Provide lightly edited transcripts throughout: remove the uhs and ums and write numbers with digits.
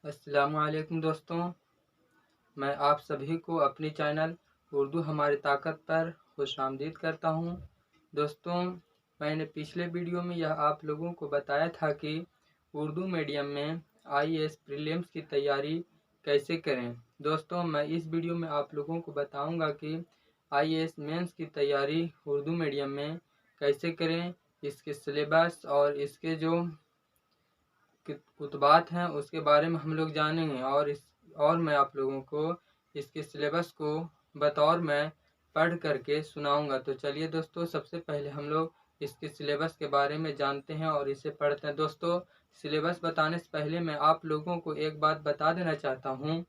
अस्सलामुअलैकुम दोस्तों, मैं आप सभी को अपनी चैनल उर्दू हमारी ताकत पर खुशामदीद करता हूं। दोस्तों, मैंने पिछले वीडियो में यह आप लोगों को बताया था कि उर्दू मीडियम में आईएएस प्रीलिम्स की तैयारी कैसे करें। दोस्तों, मैं इस वीडियो में आप लोगों को बताऊंगा कि आईएएस मेंस की तैयारी उर्दू मीडियम में कैसे करें, इसके सिलेबस और इसके जो कुतबात हैं उसके बारे में हम लोग जानेंगे और मैं आप लोगों को इसके सिलेबस को बतौर मैं पढ़ करके सुनाऊंगा। तो चलिए दोस्तों, सबसे पहले हम लोग इसके सिलेबस के बारे में जानते हैं और इसे पढ़ते हैं। दोस्तों, सिलेबस बताने से पहले मैं आप लोगों को एक बात बता देना चाहता हूँ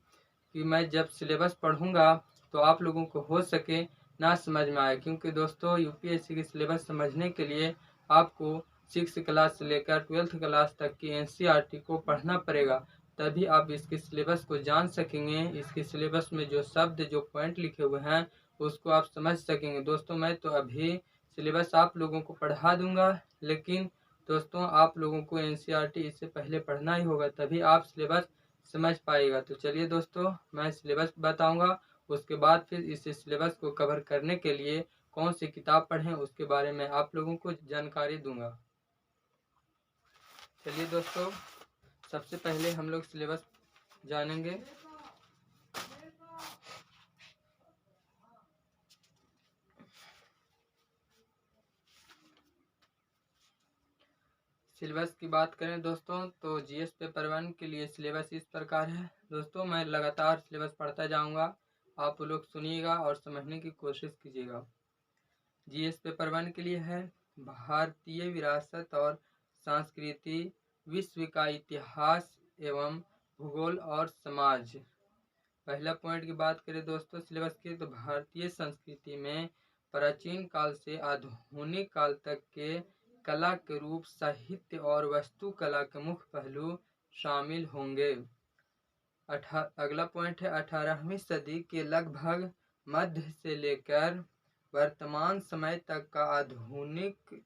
कि मैं जब सिलेबस पढ़ूंगा तो आप लोगों को हो सके ना समझ में आए, क्योंकि दोस्तों यूपीएससी की सिलेबस समझने के लिए आपको 6 क्लास से लेकर 12th क्लास तक की एनसीईआरटी को पढ़ना पड़ेगा, तभी आप इसके सिलेबस को जान सकेंगे। इसके सिलेबस में जो शब्द जो पॉइंट लिखे हुए हैं उसको आप समझ सकेंगे। दोस्तों, मैं तो अभी सिलेबस आप लोगों को पढ़ा दूंगा, लेकिन दोस्तों आप लोगों को एनसीईआरटी इससे पहले पढ़ना ही होगा, तभी आप सिलेबस समझ पाएगा। तो चलिए दोस्तों, मैं सिलेबस बताऊंगा, उसके बाद फिर इस सिलेबस को कवर करने के लिए कौन सी किताब पढ़ें उसके बारे में आप लोगों को जानकारी दूंगा। चलिए दोस्तों, सबसे पहले हम लोग सिलेबस जानेंगे। सिलेबस की बात करें दोस्तों तो जीएस पेपर 1 के लिए सिलेबस इस प्रकार है। दोस्तों, मैं लगातार सिलेबस पढ़ता जाऊंगा, आप लोग सुनिएगा और समझने की कोशिश कीजिएगा। जीएस पेपर 1 के लिए है भारतीय विरासत और संस्कृति, विश्व का इतिहास एवं भूगोल और समाज। पहला पॉइंट की बात करें दोस्तों सिलेबस की, तो भारतीय संस्कृति में प्राचीन काल से आधुनिक काल तक के कला के रूप, साहित्य और वास्तुकला के मुख्य पहलू शामिल होंगे। अगला पॉइंट है 18वीं सदी के लगभग मध्य से लेकर वर्तमान समय तक का आधुनिक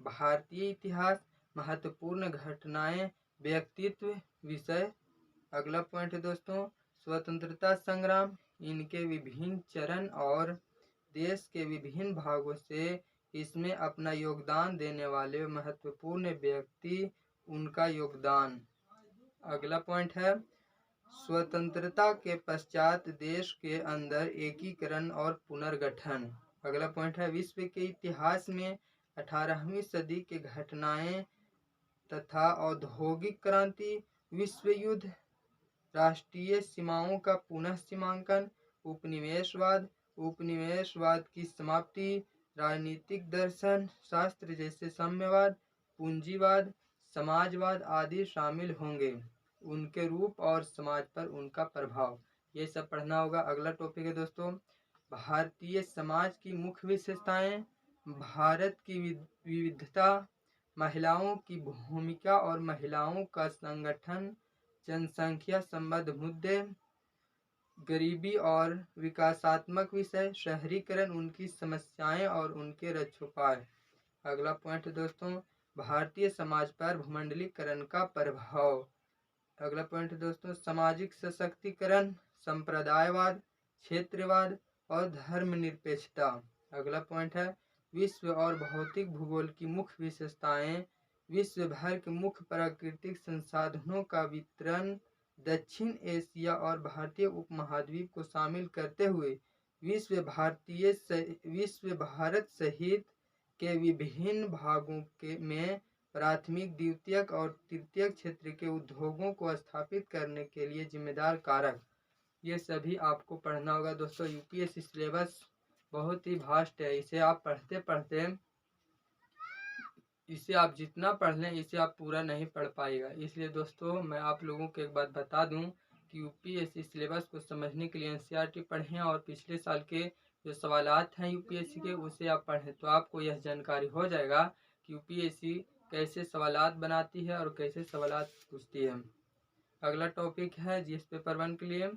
भारतीय इतिहास, महत्वपूर्ण घटनाएं, व्यक्तित्व, विषय। अगला पॉइंट है दोस्तों स्वतंत्रता संग्राम, इनके विभिन्न चरण और देश के विभिन्न भागों से इसमें अपना योगदान देने वाले महत्वपूर्ण व्यक्ति, उनका योगदान। अगला पॉइंट है स्वतंत्रता के पश्चात देश के अंदर एकीकरण और पुनर्गठन। अगला पॉइंट है विश्व के इतिहास में 18वीं सदी के घटनाएं तथा औद्योगिक क्रांति, विश्व युद्ध, राष्ट्रीय सीमाओं का पुनः सीमांकन, उपनिवेशवाद की समाप्ति, राजनीतिक दर्शन शास्त्र जैसे साम्यवाद, पूंजीवाद, समाजवाद आदि शामिल होंगे। उनके रूप और समाज पर उनका प्रभाव, ये सब पढ़ना होगा। अगला टॉपिक है दोस्तों भारतीय समाज की मुख्य विशेषताएं, भारत की विविधता, महिलाओं की भूमिका और महिलाओं का संगठन, जनसंख्या संबंध मुद्दे, गरीबी और विकासात्मक विषय, शहरीकरण, उनकी समस्याएं और उनके रक्षोपाय। अगला पॉइंट दोस्तों भारतीय समाज पर भूमंडलीकरण का प्रभाव। अगला पॉइंट दोस्तों सामाजिक सशक्तिकरण, संप्रदायवाद, क्षेत्रवाद और धर्मनिरपेक्षता। अगला पॉइंट है विश्व और भौतिक भूगोल की मुख्य विशेषताएं, विश्व भर के मुख्य प्राकृतिक संसाधनों का वितरण, दक्षिण एशिया और भारतीय उपमहाद्वीप को शामिल करते हुए विश्व भारत सहित के विभिन्न भागों में प्राथमिक, द्वितीयक और तृतीयक क्षेत्र के उद्योगों को स्थापित करने के लिए जिम्मेदार कारक। ये सभी आपको पढ़ना होगा दोस्तों। यूपीएससी सिलेबस बहुत ही वास्ट है, इसे आप पढ़ते पढ़ते इसे आप जितना पढ़ लें इसे आप पूरा नहीं पढ़ पाएगा। इसलिए दोस्तों मैं आप लोगों को एक बात बता दूं कि यूपीएससी सिलेबस को समझने के लिए एनसीईआरटी पढ़ें और पिछले साल के जो सवालात हैं यूपीएससी के उसे आप पढ़ें, तो आपको यह जानकारी हो जाएगा कि यूपीएससी कैसे सवालात बनाती है और कैसे सवालात पूछती है। अगला टॉपिक है जीएस पेपर 1 के लिए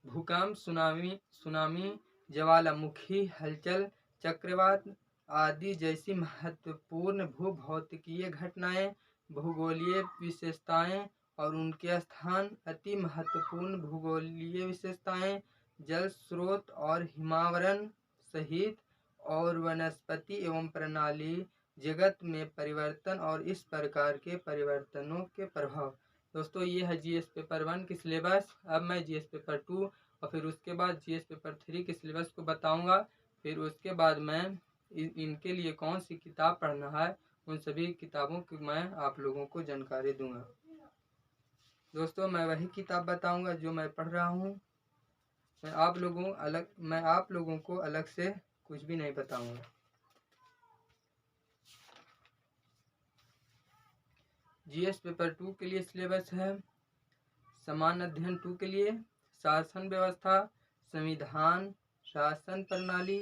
भूकंप, सुनामी, ज्वालामुखी हलचल, चक्रवात आदि जैसी महत्वपूर्ण भूभौतिकीय घटनाएं, भूगोलीय विशेषताएं और उनके स्थान, अति महत्वपूर्ण भूगोलीय विशेषताएं, जल स्रोत और हिमावरण सहित और वनस्पति एवं प्रणाली जगत में परिवर्तन और इस प्रकार के परिवर्तनों के प्रभाव। दोस्तों ये है जीएस पेपर 1 की सिलेबस। अब मैं जीएस पेपर 2 और फिर उसके बाद जीएस पेपर 3 के सिलेबस को बताऊंगा। फिर उसके बाद मैं इनके लिए कौन सी किताब पढ़ना है उन सभी किताबों की मैं आप लोगों को जानकारी दूंगा। दोस्तों मैं वही किताब बताऊंगा जो मैं पढ़ रहा हूँ। मैं आप लोगों को अलग से कुछ भी नहीं बताऊंगा। जीएस पेपर 2 के लिए सिलेबस है समान अध्ययन 2 के लिए शासन व्यवस्था, संविधान, शासन प्रणाली,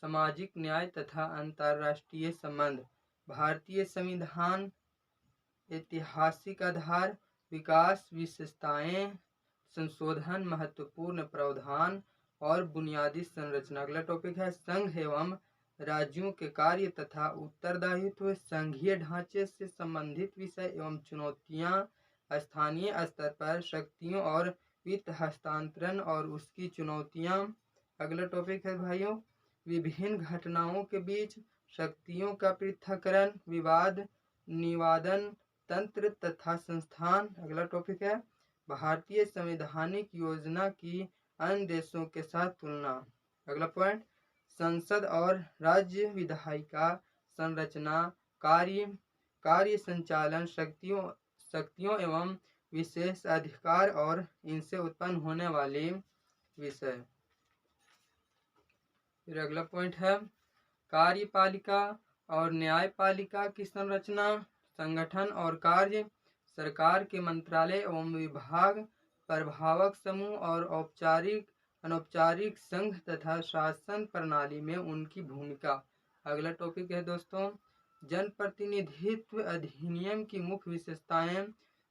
सामाजिक न्याय तथा अंतर्राष्ट्रीय संबंध, भारतीय संविधान, ऐतिहासिक आधार, विकास विशेषताएं, संशोधन, महत्वपूर्ण प्रावधान और बुनियादी संरचना। अगला टॉपिक है संघ एवं राज्यों के कार्य तथा उत्तरदायित्व, संघीय ढांचे से संबंधित विषय एवं चुनौतियां, स्थानीय स्तर पर शक्तियों और वित्त हस्तांतरण और उसकी चुनौतियां। अगला टॉपिक है भाइयों विभिन्न घटनाओं के बीच शक्तियों का पृथक्करण, विवाद निवारण तंत्र तथा संस्थान। अगला टॉपिक है भारतीय संवैधानिक योजना की अन्य देशों के साथ तुलना। अगला पॉइंट संसद और राज्य विधायिका संरचना, कार्य संचालन, शक्तियों एवं विशेष अधिकार और इनसे उत्पन्न होने वाले विषय। फिर अगला पॉइंट है कार्यपालिका और न्यायपालिका की संरचना, संगठन और कार्य, सरकार के मंत्रालय एवं विभाग, प्रभावक समूह और अनौपचारिक संघ तथा शासन प्रणाली में उनकी भूमिका। अगला टॉपिक है दोस्तों जनप्रतिनिधित्व अधिनियम की मुख्य विशेषताएं,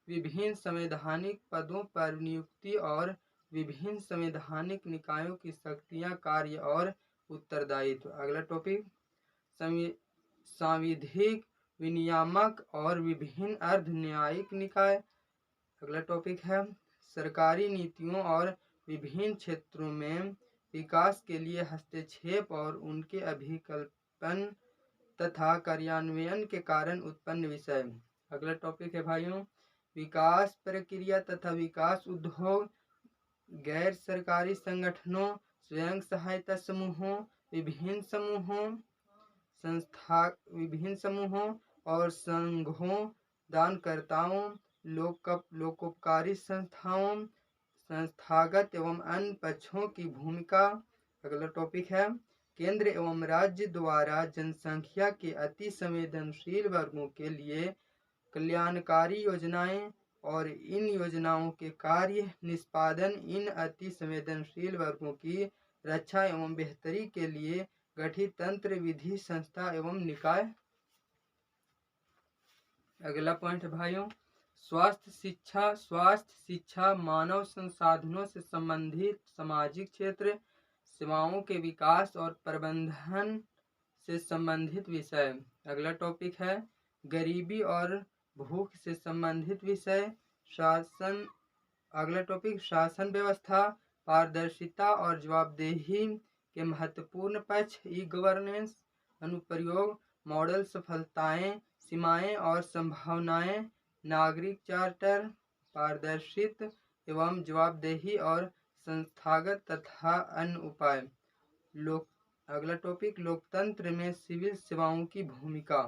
विभिन्न संवैधानिक पदों पर नियुक्ति और विभिन्न संवैधानिक निकायों की शक्तियां, कार्य और उत्तरदायित्व। अगला टॉपिक सांविधिक, विनियामक और विभिन्न अर्ध न्यायिक निकाय। अगला टॉपिक है सरकारी नीतियों और विभिन्न क्षेत्रों में विकास के लिए हस्तक्षेप और उनके अभिकल्पन तथा कार्यान्वयन के कारण उत्पन्न विषय। अगला टॉपिक है भाइयों विकास प्रक्रिया तथा विकास उद्योग, गैर सरकारी संगठनों, स्वयं सहायता समूहों, विभिन्न समूहों और संघों, दानकर्ताओं, लोकोपकारी संस्थाओं, संस्थागत एवं अन्य पक्षों की भूमिका। अगला टॉपिक है केंद्र एवं राज्य द्वारा जनसंख्या के अति संवेदनशील वर्गों के लिए कल्याणकारी योजनाएं और इन योजनाओं के कार्य निष्पादन, इन अति संवेदनशील वर्गों की रक्षा एवं बेहतरी के लिए गठित तंत्र, विधि, संस्था एवं निकाय। अगला पॉइंट भाइयों स्वास्थ्य शिक्षा, मानव संसाधनों से संबंधित सामाजिक क्षेत्र, सेवाओं के विकास और प्रबंधन से संबंधित विषय। अगला टॉपिक है गरीबी और भूख से संबंधित विषय, शासन। अगला टॉपिक शासन व्यवस्था, पारदर्शिता और जवाबदेही के महत्वपूर्ण पक्ष, ई गवर्नेंस, अनुप्रयोग, मॉडल, सफलताएं, सीमाएं और संभावनाएं, नागरिक चार्टर, पारदर्शित एवं जवाबदेही और संस्थागत तथा अन्य उपाय। अगला टॉपिक लोकतंत्र में सिविल सेवाओं की भूमिका।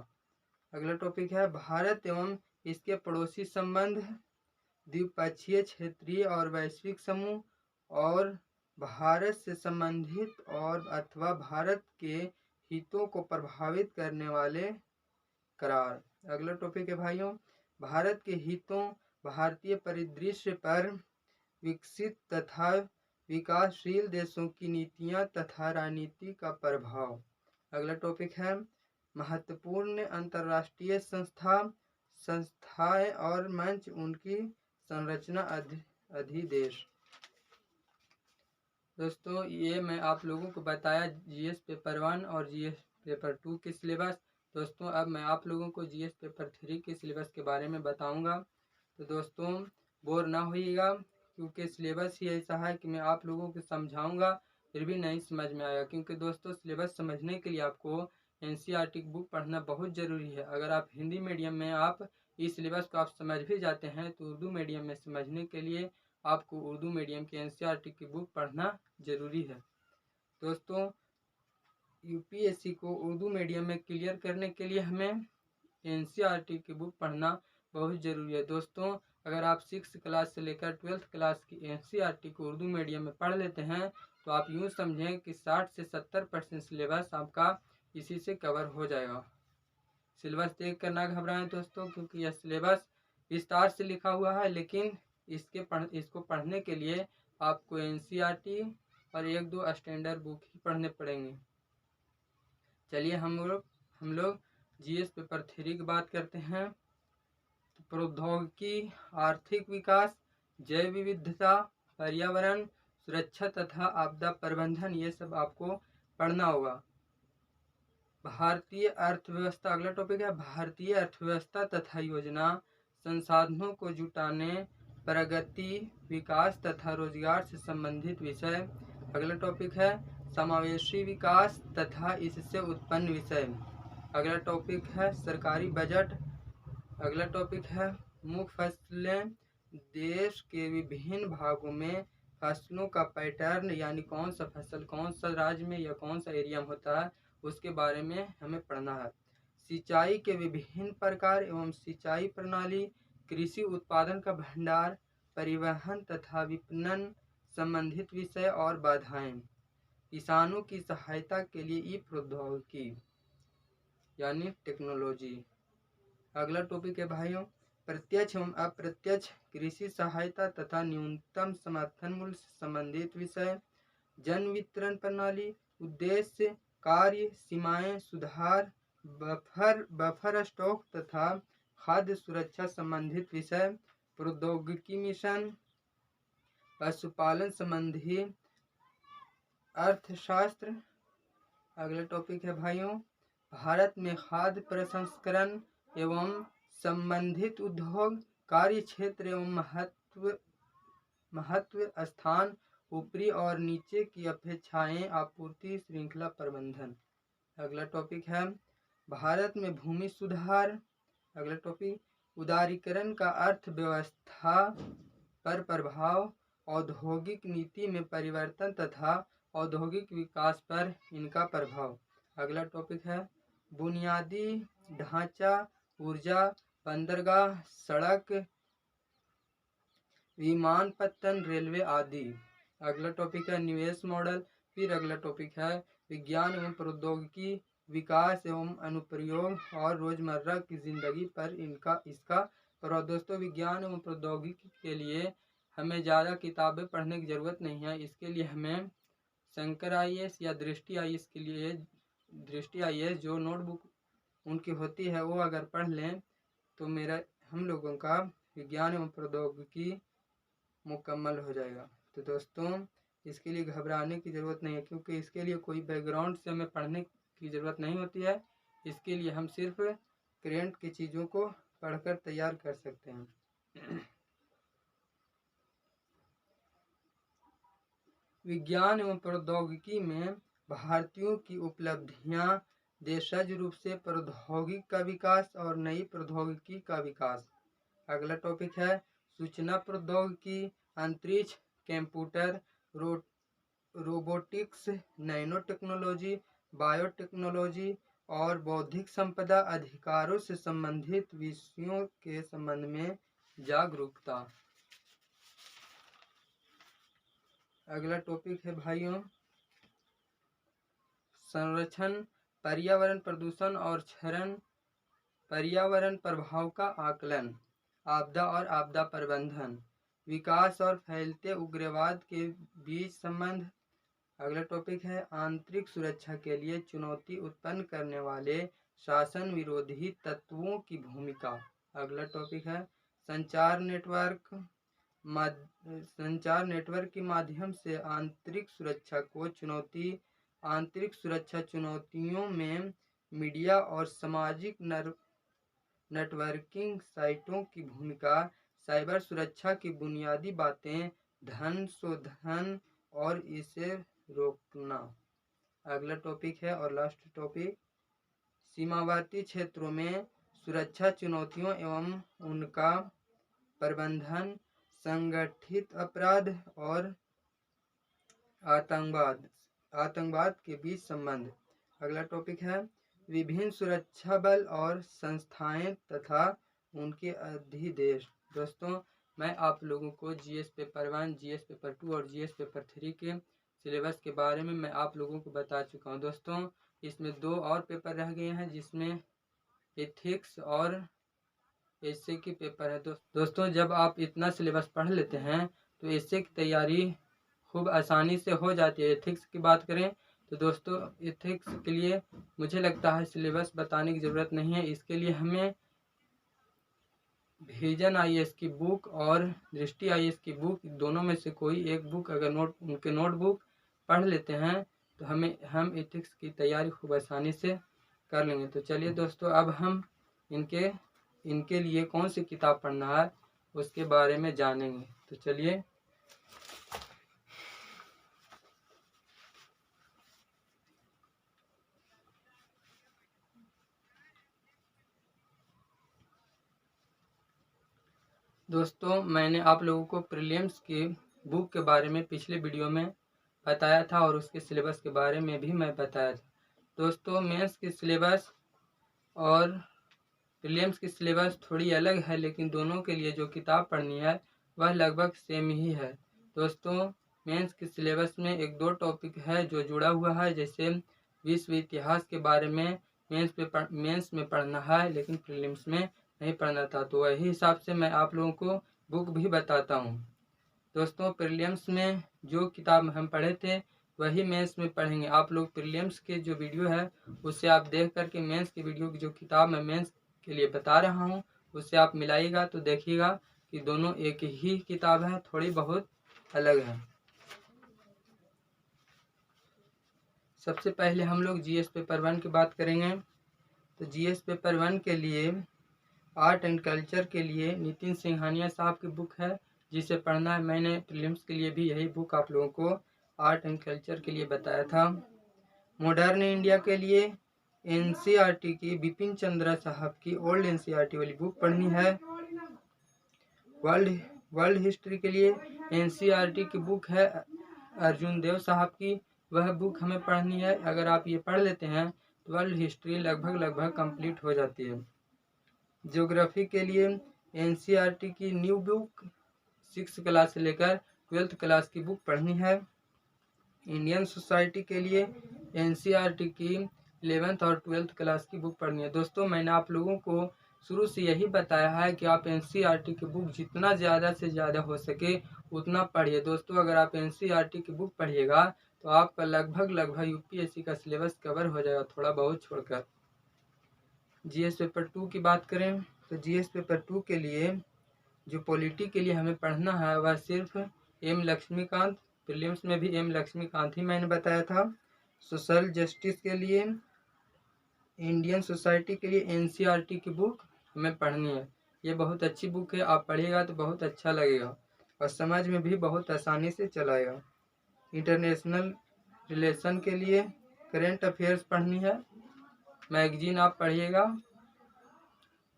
अगला टॉपिक है भारत एवं इसके पड़ोसी संबंध, द्विपक्षीय, क्षेत्रीय और वैश्विक समूह और भारत से संबंधित और अथवा भारत के हितों को प्रभावित करने वाले करार। अगला टॉपिक है भाइयों भारत के हितों, भारतीय परिदृश्य पर विकसित तथा विकासशील देशों की नीतियां तथा राजनीति का प्रभाव। अगला टॉपिक है महत्वपूर्ण अंतर्राष्ट्रीय संस्थाएं और मंच, उनकी संरचना, अधिदेश। दोस्तों ये मैं आप लोगों को बताया जीएस पेपर 1 और जीएस पेपर 2 के सिलेबस। दोस्तों अब मैं आप लोगों को जीएस पेपर 3 के सिलेबस के बारे में बताऊंगा। तो दोस्तों बोर ना होइएगा, क्योंकि सिलेबस ही ऐसा है कि मैं आप लोगों को समझाऊंगा फिर भी नहीं समझ में आएगा। क्योंकि दोस्तों सिलेबस समझने के लिए आपको एनसीईआरटी की बुक पढ़ना बहुत ज़रूरी है। अगर आप हिंदी मीडियम में आप इस सिलेबस को आप समझ भी जाते हैं तो उर्दू मीडियम में समझने के लिए आपको उर्दू मीडियम की एनसीईआरटी की बुक पढ़ना ज़रूरी है। दोस्तों यूपीएससी को उर्दू मीडियम में क्लियर करने के लिए हमें एनसीईआरटी की बुक पढ़ना बहुत ज़रूरी है। दोस्तों अगर आप 6th क्लास से लेकर 12th क्लास की एनसीईआरटी को उर्दू मीडियम में पढ़ लेते हैं तो आप यूँ समझें कि 60 से 70% सिलेबस आपका इसी से कवर हो जाएगा। सिलेबस देख कर ना घबराएं दोस्तों, क्योंकि यह सिलेबस विस्तार से लिखा हुआ है, लेकिन इसको पढ़ने के लिए आपको एनसीईआरटी और 1-2 स्टैंडर्ड बुक ही पढ़ने पड़ेंगे। चलिए हम लोग जीएस पेपर 3 की बात करते हैं। तो प्रौद्योगिकी, आर्थिक विकास, जैव विविधता, पर्यावरण सुरक्षा तथा आपदा प्रबंधन, ये सब आपको पढ़ना होगा। भारतीय अर्थव्यवस्था, अगला टॉपिक है भारतीय अर्थव्यवस्था तथा योजना, संसाधनों को जुटाने, प्रगति, विकास तथा रोजगार से संबंधित विषय। अगला टॉपिक है समावेशी विकास तथा इससे उत्पन्न विषय। अगला टॉपिक है सरकारी बजट। अगला टॉपिक है मुख्य फसलें, देश के विभिन्न भागों में फसलों का पैटर्न, यानी कौन सा फसल कौन सा राज्य में या कौन सा एरिया में होता है उसके बारे में हमें पढ़ना है। सिंचाई के विभिन्न प्रकार एवं सिंचाई प्रणाली, कृषि उत्पादन का भंडार, परिवहन तथा विपणन संबंधित विषय और बाधाएं, किसानों की सहायता के लिए ई प्रौद्योगिकी यानी टेक्नोलॉजी। अगला टॉपिक है भाइयों प्रत्यक्ष एवं अप्रत्यक्ष कृषि सहायता तथा न्यूनतम समर्थन मूल्य से संबंधित विषय, जन वितरण प्रणाली, उद्देश्य, कार्य, सीमाएं, सुधार, बफर स्टॉक तथा खाद्य सुरक्षा संबंधित विषय, प्रौद्योगिकी मिशन, पशुपालन संबंधी अर्थशास्त्र। अगला टॉपिक है भाइयों भारत में खाद्य प्रसंस्करण एवं संबंधित उद्योग, कार्य क्षेत्र एवं महत्व स्थान, ऊपरी और नीचे की अपेक्षाएं, आपूर्ति श्रृंखला प्रबंधन। अगला टॉपिक है भारत में भूमि सुधार। अगला टॉपिक उदारीकरण का अर्थव्यवस्था पर प्रभाव, औद्योगिक नीति में परिवर्तन तथा औद्योगिक विकास पर इनका प्रभाव। अगला टॉपिक है बुनियादी ढांचा, ऊर्जा, बंदरगाह, सड़क, विमानपत्तन, रेलवे आदि। अगला टॉपिक है निवेश मॉडल। फिर अगला टॉपिक है विज्ञान एवं प्रौद्योगिकी, विकास एवं अनुप्रयोग और रोजमर्रा की जिंदगी पर इसका प्रभाव। दोस्तों विज्ञान एवं प्रौद्योगिकी के लिए हमें ज़्यादा किताबें पढ़ने की ज़रूरत नहीं है। इसके लिए हमें शंकर IAS या दृष्टि IAS के लिए दृष्टि IAS जो नोटबुक उनकी होती है वो अगर पढ़ लें तो हम लोगों का विज्ञान एवं प्रौद्योगिकी मुकम्मल हो जाएगा। तो दोस्तों इसके लिए घबराने की ज़रूरत नहीं है, क्योंकि इसके लिए कोई बैकग्राउंड से हमें पढ़ने की ज़रूरत नहीं होती है। इसके लिए हम सिर्फ करेंट की चीज़ों को पढ़कर तैयार कर सकते हैं। विज्ञान एवं प्रौद्योगिकी में भारतीयों की उपलब्धियां, देशज रूप से प्रौद्योगिकी का विकास और नई प्रौद्योगिकी का विकास। अगला टॉपिक है सूचना प्रौद्योगिकी, अंतरिक्ष, computer, robotics, nano technology, biotechnology और बौद्धिक संपदा अधिकारों से संबंधित विषयों के संबंध में जागरूकता। अगला टॉपिक है भाइयों संरक्षण, पर्यावरण प्रदूषण और क्षरण, पर्यावरण प्रभाव का आकलन, आपदा और आपदा प्रबंधन, विकास और फैलते उग्रवाद के बीच संबंध। अगला टॉपिक है आंतरिक सुरक्षा के लिए चुनौती उत्पन्न करने वाले शासन विरोधी तत्वों की भूमिका। अगला टॉपिक है संचार नेटवर्क के माध्यम से आंतरिक सुरक्षा चुनौतियों में मीडिया और सामाजिक नेटवर्किंग साइटों की भूमिका, साइबर सुरक्षा की बुनियादी बातें, धन शोधन और इसे रोकना। अगला टॉपिक है और लास्ट टॉपिक, सीमावर्ती क्षेत्रों में सुरक्षा चुनौतियों एवं उनका प्रबंधन, संगठित अपराध और आतंकवाद के बीच संबंध। अगला टॉपिक है विभिन्न सुरक्षा बल और संस्थाएं तथा उनके अधिदेश। दोस्तों, मैं आप लोगों को जीएस पेपर 1, जीएस पेपर 2 और जीएस पेपर 3 के सिलेबस के बारे में मैं आप लोगों को बता चुका हूं। दोस्तों, इसमें 2 और पेपर रह गए हैं, जिसमें एथिक्स और एसए के पेपर है। दोस्तों, जब आप इतना सिलेबस पढ़ लेते हैं तो एसए की तैयारी खूब आसानी से हो जाती है। एथिक्स की बात करें तो दोस्तों, एथिक्स के लिए मुझे लगता है सिलेबस बताने की ज़रूरत नहीं है। इसके लिए हमें विजन आईएएस की बुक और दृष्टि आईएएस की बुक, दोनों में से कोई एक बुक अगर उनके नोटबुक पढ़ लेते हैं तो हम एथिक्स की तैयारी खूब आसानी से कर लेंगे। तो चलिए दोस्तों, अब हम इनके लिए कौन सी किताब पढ़ना है उसके बारे में जानेंगे। तो चलिए, दोस्तों, मैंने आप लोगों को प्रीलिम्स की बुक के बारे में पिछले वीडियो में बताया था और उसके सिलेबस के बारे में भी मैं बताया था। दोस्तों, मेंस की सिलेबस और प्रीलिम्स की सिलेबस थोड़ी अलग है, लेकिन दोनों के लिए जो किताब पढ़नी है वह लगभग सेम ही है। दोस्तों, मेंस की सिलेबस में 1-2 टॉपिक है जो जुड़ा हुआ है, जैसे विश्व इतिहास के बारे में मेंस में पढ़ना है, लेकिन प्रीलिम्स में नहीं पढ़ना था। तो वही हिसाब से मैं आप लोगों को बुक भी बताता हूँ। दोस्तों, प्रीलिम्स में जो किताब हम पढ़े थे वही मेंस में पढ़ेंगे। आप लोग प्रीलिम्स के जो वीडियो है उससे आप देख करके मेंस की वीडियो की जो किताब मैं मेंस के लिए बता रहा हूँ उससे आप मिलाइएगा तो देखिएगा कि दोनों एक ही किताब है, थोड़ी बहुत अलग है। सबसे पहले हम लोग जीएस पेपर 1 की बात करेंगे। तो जीएस पेपर 1 के लिए आर्ट एंड कल्चर के लिए नितिन सिंघानिया साहब की बुक है, जिसे पढ़ना है। मैंने प्रीलिम्स के लिए भी यही बुक आप लोगों को आर्ट एंड कल्चर के लिए बताया था। मॉडर्न इंडिया के लिए एनसीईआरटी की बिपिन चंद्रा साहब की ओल्ड एनसीईआरटी वाली बुक पढ़नी है। वर्ल्ड हिस्ट्री के लिए एनसीईआरटी की बुक है अर्जुन देव साहब की, वह बुक हमें पढ़नी है। अगर आप ये पढ़ लेते हैं तो वर्ल्ड हिस्ट्री लगभग कंप्लीट हो जाती है। ज्योग्राफी के लिए एनसीईआरटी की न्यू बुक 6th क्लास से लेकर 12th क्लास की बुक पढ़नी है। इंडियन सोसाइटी के लिए एनसीईआरटी की 11th और 12th क्लास की बुक पढ़नी है। दोस्तों, मैंने आप लोगों को शुरू से यही बताया है कि आप एनसीईआरटी की बुक जितना ज़्यादा से ज़्यादा हो सके उतना पढ़िए। दोस्तों, अगर आप एनसीईआरटी की बुक पढ़िएगा तो आपका लगभग यूपीएससी का सिलेबस कवर हो जाएगा, थोड़ा बहुत छोड़कर। जीएस पेपर 2 की बात करें तो जीएस पेपर 2 के लिए जो पॉलिटी के लिए हमें पढ़ना है वह सिर्फ एम लक्ष्मीकांत, प्रीलिम्स में भी एम लक्ष्मीकांत ही मैंने बताया था। सोशल जस्टिस के लिए इंडियन सोसाइटी के लिए एनसीईआरटी की बुक हमें पढ़नी है। ये बहुत अच्छी बुक है, आप पढ़िएगा तो बहुत अच्छा लगेगा और समझ में भी बहुत आसानी से चलाएगा। इंटरनेशनल रिलेशन के लिए करेंट अफेयर्स पढ़नी है। मैगजीन आप पढ़िएगा,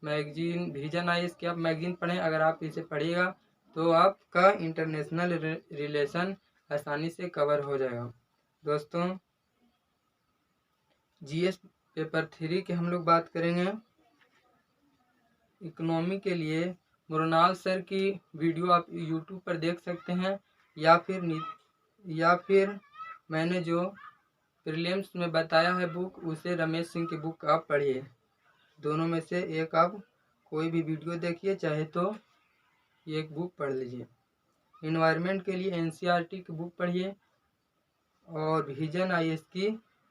मैगजीन विजन आईएएस की आप मैगजीन पढ़ें। अगर आप इसे पढ़िएगा तो आपका इंटरनेशनल रिलेशन आसानी से कवर हो जाएगा। दोस्तों, जीएस पेपर 3 की हम लोग बात करेंगे। इकोनॉमी के लिए मुरनाल सर की वीडियो आप यूट्यूब पर देख सकते हैं, या फिर मैंने जो प्रीलिम्स में बताया है बुक उसे रमेश सिंह की बुक आप पढ़िए। दोनों में से एक आप कोई भी वीडियो देखिए, चाहे तो ये एक बुक पढ़ लीजिए। इन्वायरमेंट के लिए एनसीईआरटी की बुक पढ़िए और विजन आईएएस की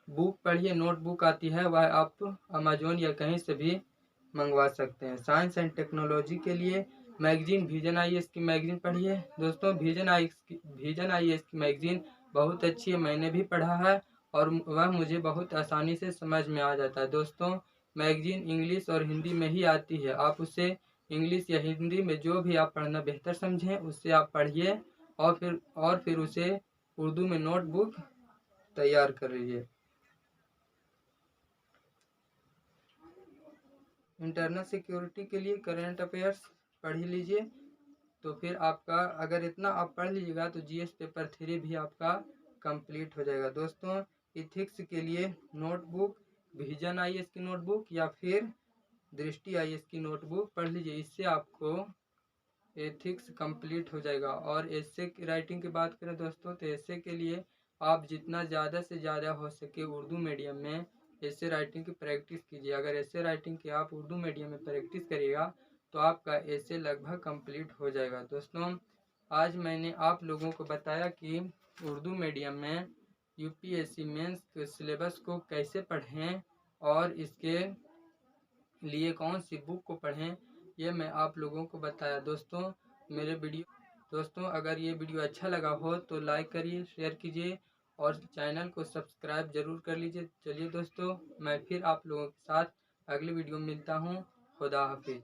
बुक पढ़िए। नोटबुक आती है, वह आप अमेजोन या कहीं से भी मंगवा सकते हैं। साइंस एंड टेक्नोलॉजी के लिए मैगजीन विजन आईएएस की मैगजीन पढ़िए। दोस्तों, विजन आईएएस की मैगजीन बहुत अच्छी है, मैंने भी पढ़ा है और वह मुझे बहुत आसानी से समझ में आ जाता है। दोस्तों, मैगजीन इंग्लिश और हिंदी में ही आती है, आप उसे इंग्लिश या हिंदी में जो भी आप पढ़ना बेहतर समझें उससे आप पढ़िए और फिर उसे उर्दू में नोटबुक तैयार कर लीजिए। इंटरनल सिक्योरिटी के लिए करंट अफेयर्स पढ़ ही लीजिए। तो फिर आपका अगर इतना आप पढ़ लीजिएगा तो जीएस पेपर 3 भी आपका कंप्लीट हो जाएगा। दोस्तों इथिक्स के लिए नोटबुक विजन आईएएस की नोटबुक या फिर दृष्टि आईएएस की नोटबुक पढ़ लीजिए। इससे आपको एथिक्स कंप्लीट हो जाएगा। और एसे की राइटिंग की बात करें दोस्तों तो एसे के लिए आप जितना ज़्यादा से ज़्यादा हो सके उर्दू मीडियम में एसे राइटिंग की प्रैक्टिस कीजिए। अगर एसे राइटिंग की आप उर्दू मीडियम में प्रैक्टिस करिएगा तो आपका एसे लगभग कंप्लीट हो जाएगा। दोस्तों आज मैंने आप लोगों को बताया कि उर्दू मीडियम में यूपीएससी मेंस के सिलेबस को कैसे पढ़ें और इसके लिए कौन सी बुक को पढ़ें, ये मैं आप लोगों को बताया। दोस्तों अगर ये वीडियो अच्छा लगा हो तो लाइक करिए, शेयर कीजिए और चैनल को सब्सक्राइब जरूर कर लीजिए। चलिए दोस्तों मैं फिर आप लोगों के साथ अगली वीडियो में मिलता हूँ। खुदा हाफिज।